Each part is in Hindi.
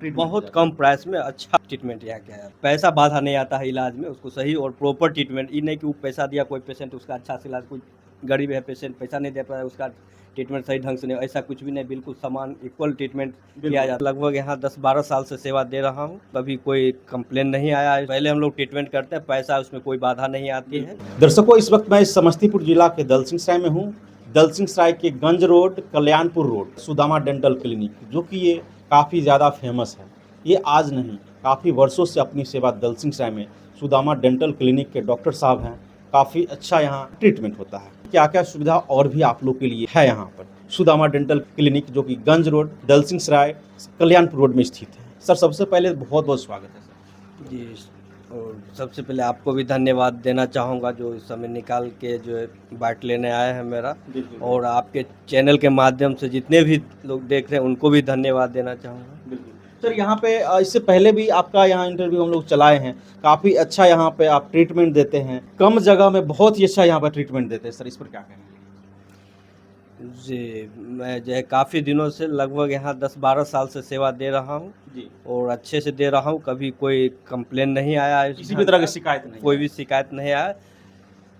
ट्रीटमेंट हो बहुत जाता है। कम प्राइस में अच्छा ट्रीटमेंट यहाँ किया है। पैसा बाधा नहीं आता है इलाज में, उसको सही और प्रॉपर ट्रीटमेंट, ये नहीं कि वो पैसा दिया कोई पेशेंट उसका अच्छा से इलाज, कोई गरीब है पेशेंट पैसा नहीं दे पा रहा है उसका ट्रीटमेंट सही ढंग से नहीं, ऐसा कुछ भी नहीं, बिल्कुल समान इक्वल ट्रीटमेंट किया जाता है। लगभग यहाँ 10-12 साल से सेवा दे रहा हूँ, कभी कोई कंप्लेन नहीं आया है। पहले हम लोग ट्रीटमेंट करते हैं, पैसा उसमें कोई बाधा नहीं आती है। दर्शकों, इस वक्त मैं समस्तीपुर जिला के दलसिंहसराय में हूँ। दलसिंहसराय के Ganj road, Kalyanpur road, Sudama dental clinic, जो कि ये काफ़ी ज़्यादा फेमस है। ये आज नहीं, काफ़ी वर्षों से अपनी सेवा दलसिंहसराय में सुदामा डेंटल क्लिनिक के डॉक्टर साहब हैं। काफ़ी अच्छा यहाँ ट्रीटमेंट होता है। क्या क्या सुविधा और भी आप लोग के लिए है यहाँ पर। सुदामा डेंटल क्लिनिक जो कि गंज रोड, दलसिंहसराय, कल्याणपुर रोड में स्थित है। सर, सबसे पहले बहुत बहुत स्वागत है सर। जी, और सबसे पहले आपको भी धन्यवाद देना चाहूँगा जो इस समय निकाल के जो है बाइट लेने आए हैं मेरा, और आपके चैनल के माध्यम से जितने भी लोग देख रहे हैं उनको भी धन्यवाद देना चाहूँगा। सर, यहाँ पे इससे पहले भी आपका यहाँ इंटरव्यू हम लोग चलाए हैं। काफ़ी अच्छा यहाँ पे आप ट्रीटमेंट देते हैं, कम जगह में बहुत ही अच्छा यहाँ पर ट्रीटमेंट देते हैं। सर, इस पर क्या कहेंगे? जी, मैं जो है काफ़ी दिनों से लगभग यहाँ 10-12 साल से सेवा दे रहा हूँ जी, और अच्छे से दे रहा हूँ, कभी कोई कंप्लेन नहीं आया है, किसी भी तरह की शिकायत नहीं? कोई भी शिकायत नहीं आया।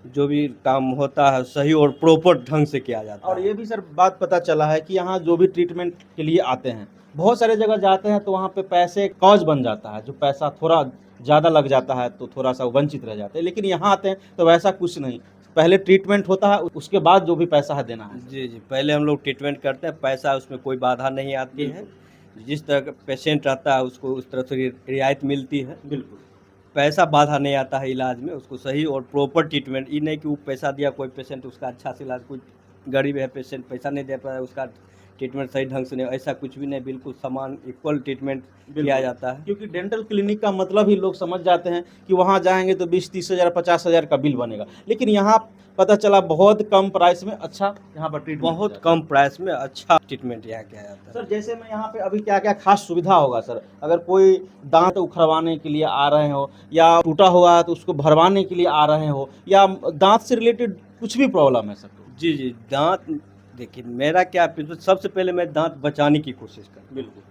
जो भी काम होता है सही और प्रॉपर ढंग से किया जाता है। और ये भी सर बात पता चला है कि यहाँ जो भी ट्रीटमेंट के लिए आते हैं, बहुत सारे जगह जाते हैं तो वहाँ पे पैसे कॉज बन जाता है, जो पैसा थोड़ा ज़्यादा लग जाता है तो थोड़ा सा वंचित रह जाते हैं। लेकिन यहाँ आते हैं तो वैसा कुछ नहीं, पहले ट्रीटमेंट होता है, उसके बाद जो भी पैसा है देना है। जी, पहले हम लोग ट्रीटमेंट करते हैं, पैसा उसमें कोई बाधा नहीं आती है। जिस तरह का पेशेंट रहता है उसको उस तरह से रियायत मिलती है। बिल्कुल। पैसा बाधा नहीं आता है इलाज में, उसको सही और प्रॉपर ट्रीटमेंट, ये नहीं कि वो पैसा दिया कोई पेशेंट उसका अच्छा से इलाज, कोई गरीब है पेशेंट पैसा नहीं दे पा रहा है उसका ट्रीटमेंट सही ढंग से नहीं, ऐसा कुछ भी नहीं, बिल्कुल समान इक्वल ट्रीटमेंट किया जाता है। क्योंकि डेंटल क्लिनिक का मतलब ही लोग समझ जाते हैं कि वहाँ जाएंगे तो 20-30 हज़ार 50 हज़ार का बिल बनेगा। लेकिन यहाँ पता चला बहुत कम प्राइस में अच्छा यहाँ पर ट्रीटमेंट, बहुत कम प्राइस में अच्छा ट्रीटमेंट यहाँ किया जाता है। सर, जैसे मैं यहाँ पे अभी क्या क्या खास सुविधा होगा सर, अगर कोई दांत उखड़वाने के लिए आ रहे हो या टूटा हुआ है तो उसको भरवाने के लिए आ रहे हो, या दांत से रिलेटेड कुछ भी प्रॉब्लम है सर? जी, दांत देखिए मेरा क्या प्रिंसिपल, सबसे पहले मैं दांत बचाने की कोशिश करता हूँ। बिल्कुल।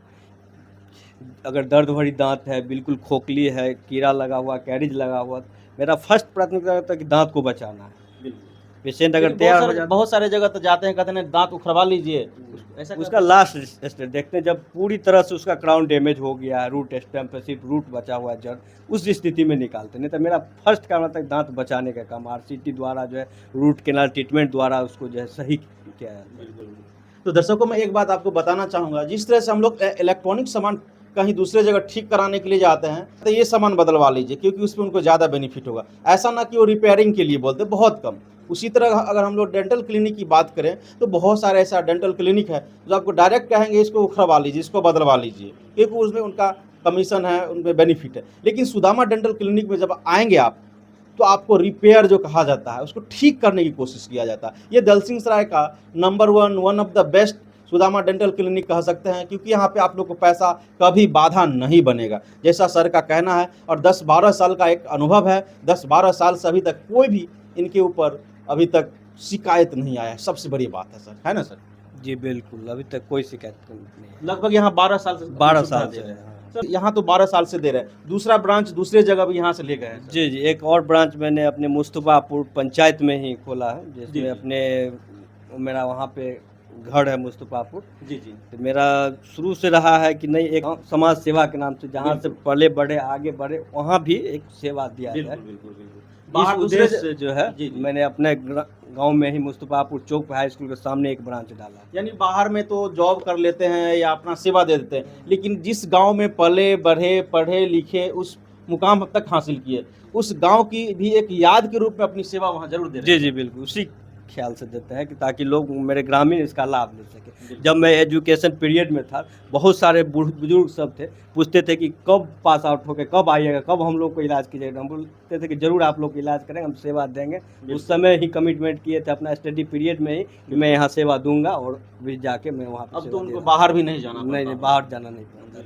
अगर दर्द भरी दांत है, बिल्कुल खोखली है, कीड़ा लगा हुआ, कैरिज लगा हुआ, मेरा फर्स्ट प्राथमिकता रहता है कि दांत को बचाना है। पेशेंट अगर तैयार हो जाता, बहुत सारे जगह तो जाते हैं, कहते हैं दांत उखड़वा लीजिए, ऐसा उसका लास्ट स्टेज देखते हैं जब पूरी तरह से उसका क्राउन डैमेज हो गया है, रूट स्टेम पे सिर्फ रूट बचा हुआ है, जड़, उस स्थिति में निकालते। नहीं तो मेरा फर्स्ट काम रहता है दांत बचाने का काम, RCT द्वारा जो है रूट केनाल ट्रीटमेंट द्वारा उसको जो है सही किया जाता है। तो दर्शकों, मैं एक बात आपको बताना चाहूँगा, जिस तरह से हम लोग इलेक्ट्रॉनिक सामान कहीं दूसरे जगह ठीक कराने के लिए जाते हैं तो ये सामान बदलवा लीजिए, क्योंकि उसमें उनको ज़्यादा बेनिफिट होगा। ऐसा ना कि वो रिपेयरिंग के लिए बोलते, बहुत कम। उसी तरह अगर हम लोग डेंटल क्लिनिक की बात करें तो बहुत सारे ऐसा डेंटल क्लिनिक है जो आपको डायरेक्ट कहेंगे इसको उखड़वा लीजिए, इसको बदलवा लीजिए, क्योंकि उसमें उनका कमीशन है, उनमें बेनिफिट है। लेकिन सुदामा डेंटल क्लिनिक में जब आएंगे आप तो आपको रिपेयर जो कहा जाता है उसको ठीक करने की कोशिश किया जाता है। ये दलसिंहसराय का number one of the best Sudama dental clinic कह सकते हैं, क्योंकि यहाँ पे आप लोग को पैसा कभी बाधा नहीं बनेगा, जैसा सर का कहना है। और 10-12 साल का एक अनुभव है, 10-12 साल से अभी तक कोई भी इनके ऊपर अभी तक शिकायत नहीं आया है। सबसे बड़ी बात है सर, है ना सर? जी बिल्कुल, अभी तक कोई शिकायत नहीं है। लगभग यहाँ 12 साल से 12 साल से है। सर, यहाँ तो 12 साल से दे रहे हैं, दूसरा ब्रांच दूसरे जगह भी यहाँ से ले गए हैं सर? जी, एक और ब्रांच मैंने अपने मुस्तफापुर पंचायत में ही खोला है, जिसमें अपने मेरा वहाँ पे घर है मुस्तफापुर। जी। तो मेरा शुरू से रहा है कि नहीं, एक समाज सेवा के नाम से जहाँ से पले बढ़े आगे बढ़े वहाँ भी एक सेवा दिया जाए। बाहर दूसरे से जो है मैंने अपने गांव में ही मुस्तफापुर चौक पे हाई स्कूल के सामने एक ब्रांच डाला। यानी बाहर में तो जॉब कर लेते हैं या अपना सेवा दे देते हैं, लेकिन जिस गांव में पले बढ़े, पढ़े लिखे, उस मुकाम तक हासिल किए, उस गांव की भी एक याद के रूप में अपनी सेवा वहां जरूर दे रहे हैं। जी बिल्कुल, उसी ख्याल से देते हैं कि ताकि लोग मेरे ग्रामीण इसका लाभ ले सके। जब मैं एजुकेशन पीरियड में था, बहुत सारे बुजुर्ग सब थे, पूछते थे कि कब पास आउट होकर कब आइएगा, कब हम लोग को इलाज कीजिएगा। हम बोलते थे कि जरूर आप लोग को इलाज करेंगे, हम सेवा देंगे। उस समय ही कमिटमेंट किए थे अपना स्टडी पीरियड में ही कि मैं यहाँ सेवा दूंगा, और भी जाके मैं वहाँ अब तो उनको बाहर भी नहीं जाना, नहीं बाहर जाना नहीं पड़ता।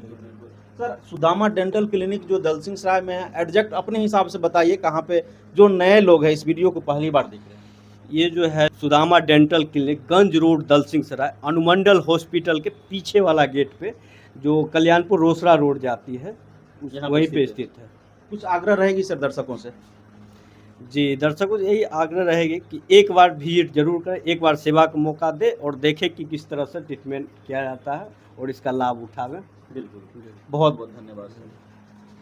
सर, सुदामा डेंटल क्लिनिक जो दलसिंहसराय में है, एग्जैक्ट अपने हिसाब से बताइए कहाँ पे, जो नए लोग हैं इस वीडियो को पहली बार देख रहे हैं। ये जो है सुदामा डेंटल क्लिनिक, गंज रोड, दलसिंहसराय, अनुमंडल हॉस्पिटल के पीछे वाला गेट पे, जो कल्याणपुर रोसड़ा रोड जाती है यहाँ पे वहीं स्थित पे है। स्थित है। कुछ आग्रह रहेगी सर दर्शकों से? जी, दर्शकों से यही आग्रह रहेगी कि एक बार विजिट जरूर करें, एक बार सेवा का मौका दें और देखें कि किस तरह से ट्रीटमेंट किया जाता है और इसका लाभ उठावें। बिल्कुल, बहुत बहुत धन्यवाद सर।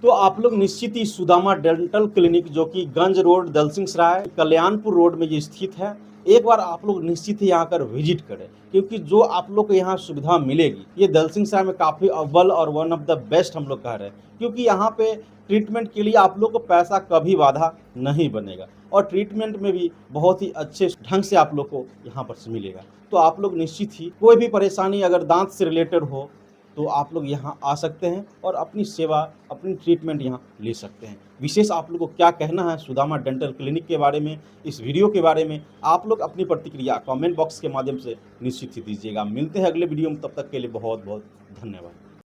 तो आप लोग निश्चित ही सुदामा डेंटल क्लिनिक जो कि गंज रोड, दलसिंहसराय, कल्याणपुर रोड में ये स्थित है, एक बार आप लोग निश्चित ही यहाँ आकर विजिट करें, क्योंकि जो आप लोग को यहाँ सुविधा मिलेगी ये दलसिंहसराय में काफ़ी अव्वल और वन ऑफ द बेस्ट हम लोग कह रहे हैं, क्योंकि यहाँ पे ट्रीटमेंट के लिए आप लोग को पैसा कभी बाधा नहीं बनेगा और ट्रीटमेंट में भी बहुत ही अच्छे ढंग से आप लोग को यहाँ पर से मिलेगा। तो आप लोग निश्चित ही कोई भी परेशानी अगर दांत से रिलेटेड हो तो आप लोग यहाँ आ सकते हैं और अपनी सेवा, अपनी ट्रीटमेंट यहाँ ले सकते हैं। विशेष आप लोग को क्या कहना है सुदामा डेंटल क्लिनिक के बारे में, इस वीडियो के बारे में, आप लोग अपनी प्रतिक्रिया कमेंट बॉक्स के माध्यम से निश्चित ही दीजिएगा। मिलते हैं अगले वीडियो में, तब तक के लिए बहुत बहुत धन्यवाद।